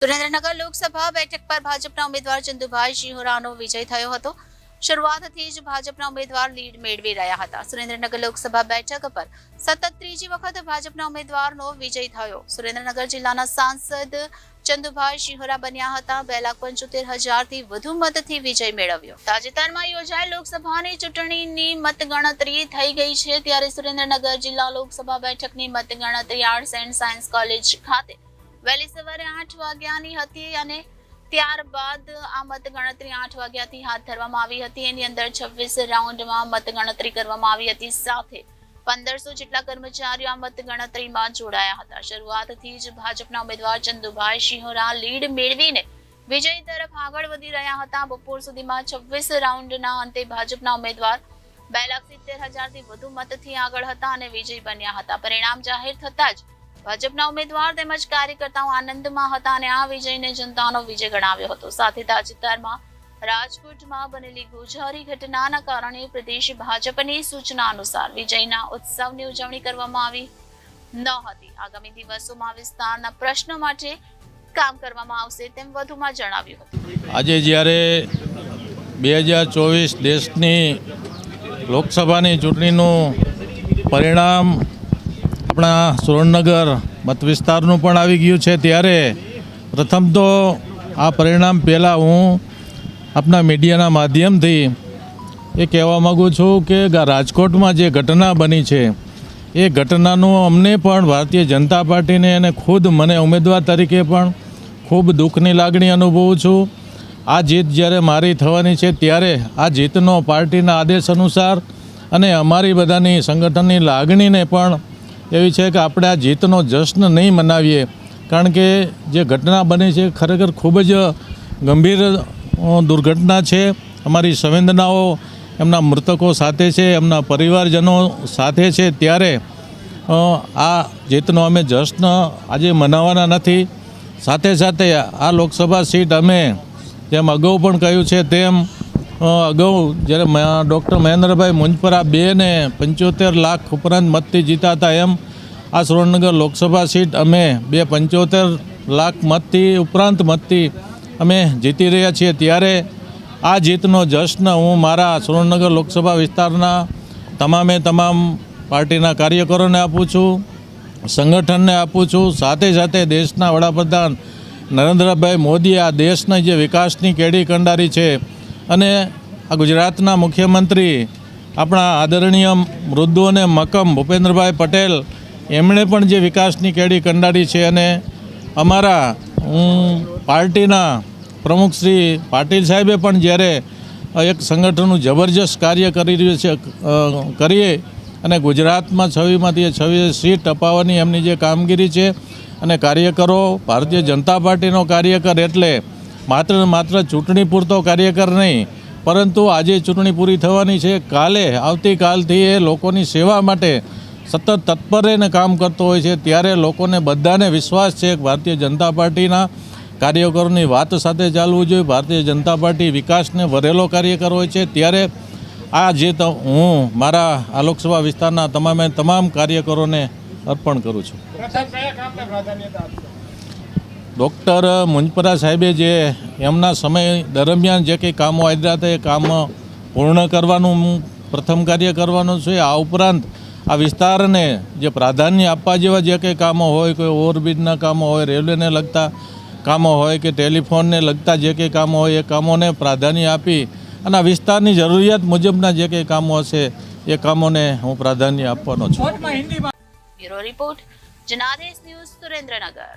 સુરેન્દ્રનગર લોકસભા બેઠક પર ભાજપના ઉમેદવાર ચંદુભાઈ શિહોરાનો વિજય થયો હતો। શરૂઆતથી જ ભાજપના ઉમેદવાર લીડ મેળવી રહ્યા હતા। સુરેન્દ્રનગર લોકસભા બેઠક પર સતત ત્રીજી વખત ભાજપના ઉમેદવારનો વિજય થયો। સુરેન્દ્રનગર જિલ્લાના સાંસદ ચંદુભાઈ શિહોરા બન્યા હતા। 2,75,000થી વધુ મતથી વિજય મેળવ્યો। તાજેતરમાં યોજાયેલ લોકસભાની ચૂંટણીની મતગણતરી થઈ ગઈ છે, ત્યારે સુરેન્દ્રનગર જિલ્લા લોકસભા બેઠકની મતગણતરી આર્ટ્સ એન્ડ સાયન્સ કોલેજ ખાતે વહેલી સવારે 8 વાગ્યાની હતી અને ત્યારબાદ આ મતગણતરી 8 વાગ્યાથી હાથ ધરવામાં આવી હતી। એની અંદર 26 રાઉન્ડમાં મતગણતરી કરવામાં આવી હતી। સાથે 1500 જેટલા કર્મચારીઓ આ મતગણતરીમાં જોડાયા હતા। શરૂઆતથી જ ભાજપના ઉમેદવાર ચંદુભાઈ શિહોરા લીડ મેળવીને વિજય તરફ આગળ વધી રહ્યા હતા। બપોર સુધીમાં 26 રાઉન્ડના અંતે ભાજપના ઉમેદવાર 2,70,000થી વધુ મતથી આગળ હતા અને વિજય બન્યા હતા। પરિણામ જાહેર થતાં જ ભાજપના ઉમેદવાર તેમજ કાર્યકર્તાઓ આનંદમાં હતા અને આ વિજયને જનતાનો વિજય ગણાવ્યો હતો। સાથે તાજેતરમાં રાજકોટમાં બનેલી ગોઝારી ઘટનાના કારણે પ્રદેશ ભાજપની સૂચના અનુસાર વિજયના ઉત્સવની ઉજવણી કરવામાં આવી ન હતી। આગામી દિવસોમાં વિસ્તારના પ્રશ્નો માટે કામ કરવામાં આવશે તેમ વધુમાં જણાવ્યું હતું। આજે જ્યારે 2024 દેશની લોકસભાની ચૂંટણીનું પરિણામ આપણા સુરેન્દ્રનગર મત વિસ્તારનું પણ આવી ગયું છે, ત્યારે પ્રથમ તો આ પરિણામ પહેલાં હું આપણા મીડિયાના માધ્યમથી એ કહેવા માગું છું કે રાજકોટમાં જે ઘટના બની છે એ ઘટનાનું અમને પણ ભારતીય જનતા પાર્ટીને અને ખુદ મને ઉમેદવાર તરીકે પણ ખૂબ દુઃખની લાગણી અનુભવું છું। આ જીત જ્યારે મારી થવાની છે ત્યારે આ જીતનો પાર્ટીના આદેશ અનુસાર અને અમારી બધાની સંગઠનની લાગણીને પણ એવી છે કે આપણે આ જીતનો જશ્ન નહીં મનાવીએ, કારણ કે જે ઘટના બની છે ખરેખર ખૂબ જ ગંભીર દુર્ઘટના છે। અમારી સંવેદનાઓ એમના મૃતકો સાથે છે, એમના પરિવારજનો સાથે છે, ત્યારે આ જીતનો અમે જશ્ન આજે મનાવવાના નથી। સાથે સાથે આ લોકસભા સીટ અમે જેમ અગાઉ પણ કહ્યું છે તેમ અગાઉ જ્યારે ડૉક્ટર મહેન્દ્રભાઈ મુંજપરા 2,75 લાખ ઉપરાંત મતથી જીતા હતા, એમ આ સુરેન્દ્રનગર લોકસભા સીટ અમે 2,75 લાખ મતથી ઉપરાંત મતથી અમે જીતી રહ્યા છીએ। ત્યારે આ જીતનો જશ્ન હું મારા સુરેન્દ્રનગર લોકસભા વિસ્તારના તમામ પાર્ટીના કાર્યકરોને આપું છું, સંગઠનને આપું છું। સાથે સાથે દેશના વડાપ્રધાન નરેન્દ્રભાઈ મોદી આ દેશના જે વિકાસની કેડી કંડારી છે અને આ ગુજરાતના મુખ્યમંત્રી આપણા આદરણીય મૃદુ અને મક્કમ ભૂપેન્દ્રભાઈ પટેલ એમણે પણ જે વિકાસની કેડી કંડારી છે અને અમારા પાર્ટીના પ્રમુખ શ્રી પાટીલ સાહેબે પણ જ્યારે એક સંગઠનનું જબરજસ્ત કાર્ય કરી રહ્યું છે કરીએ અને ગુજરાતમાં 26માંથી 26 સીટ અપાવવાની એમની જે કામગીરી છે અને કાર્યકરો ભારતીય જનતા પાર્ટીનો કાર્યકર એટલે માત્ર ચૂંટણી પૂરતો કાર્યકર નહીં, પરંતુ આજે ચૂંટણી પૂરી થવાની છે, આવતીકાલથી એ લોકોની સેવા માટે સતત તત્પર રહીને કામ કરતો હોય છે। ત્યારે લોકોને બધાને વિશ્વાસ છે કે ભારતીય જનતા પાર્ટીના કાર્યકરોની વાત સાથે ચાલવું જોઈએ। ભારતીય જનતા પાર્ટી વિકાસને વરેલો કાર્યકર હોય છે, ત્યારે આ જે હું મારા આ લોકસભા વિસ્તારના તમામ કાર્યકરોને અર્પણ કરું છું। ડૉક્ટર મુંજપરા સાહેબે જે એમના સમય દરમિયાન જે કંઈ કામો આવ્યા હતા એ કામ પૂર્ણ કરવાનું પ્રથમ કાર્ય કરવાનું છે। આ ઉપરાંત આ વિસ્તારને જે પ્રાધાન્ય આપવા જેવા જે કંઈ કામો હોય, કોઈ ઓવરબ્રિજના કામો હોય, રેલવેને લગતા કામો હોય કે ટેલિફોનને લગતા જે કંઈ કામો હોય એ કામોને પ્રાધાન્ય આપી અને આ વિસ્તારની જરૂરિયાત મુજબના જે કંઈ કામો હશે એ કામોને હું પ્રાધાન્ય આપવાનો છું। Bureau report Janadesh news Surendranagar.